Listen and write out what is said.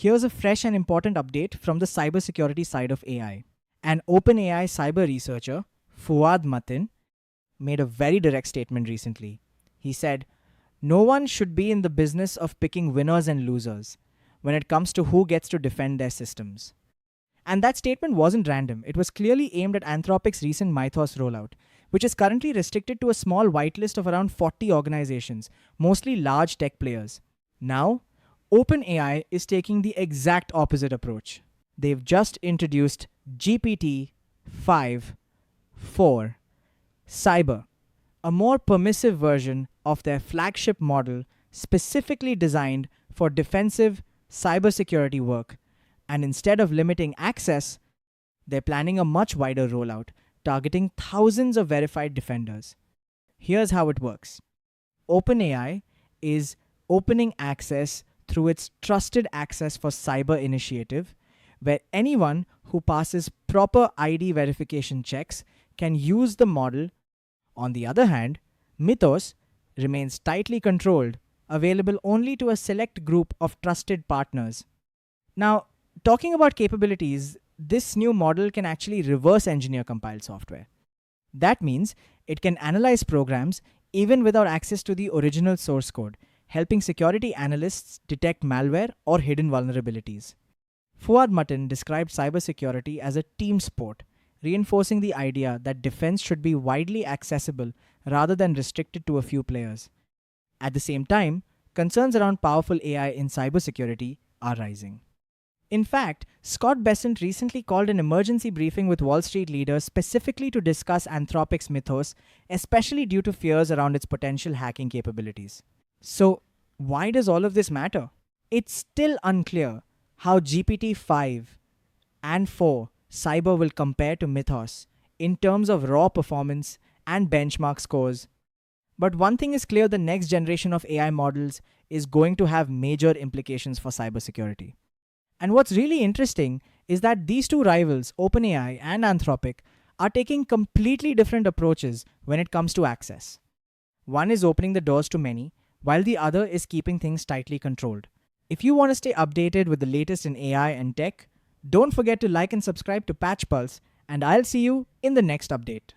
Here's a fresh and important update from the cybersecurity side of AI. An OpenAI cyber researcher, Fouad Matin, made a very direct statement recently. He said, "No one should be in the business of picking winners and losers when it comes to who gets to defend their systems." And that statement wasn't random. It was clearly aimed at Anthropic's recent Mythos rollout, which is currently restricted to a small whitelist of around 40 organizations, mostly large tech players. Now, OpenAI is taking the exact opposite approach. They've just introduced GPT-5 for Cyber, a more permissive version of their flagship model specifically designed for defensive cybersecurity work. And instead of limiting access, they're planning a much wider rollout, targeting thousands of verified defenders. Here's how it works. OpenAI is opening access through its Trusted Access for Cyber initiative, where anyone who passes proper ID verification checks can use the model. On the other hand, Mythos remains tightly controlled, available only to a select group of trusted partners. Now, talking about capabilities, this new model can actually reverse engineer compiled software. That means it can analyze programs even without access to the original source code, helping security analysts detect malware or hidden vulnerabilities. Fouad Matin described cybersecurity as a team sport, reinforcing the idea that defense should be widely accessible rather than restricted to a few players. At the same time, concerns around powerful AI in cybersecurity are rising. In fact, Scott Bessent recently called an emergency briefing with Wall Street leaders specifically to discuss Anthropic's Mythos, especially due to fears around its potential hacking capabilities. So, why does all of this matter? It's still unclear how GPT-5 and 4 Cyber will compare to Mythos in terms of raw performance and benchmark scores. But one thing is clear: the next generation of AI models is going to have major implications for cybersecurity. And what's really interesting is that these two rivals, OpenAI and Anthropic, are taking completely different approaches when it comes to access. One is opening the doors to many, while the other is keeping things tightly controlled. If you want to stay updated with the latest in AI and tech, don't forget to like and subscribe to Patch Pulse, and I'll see you in the next update.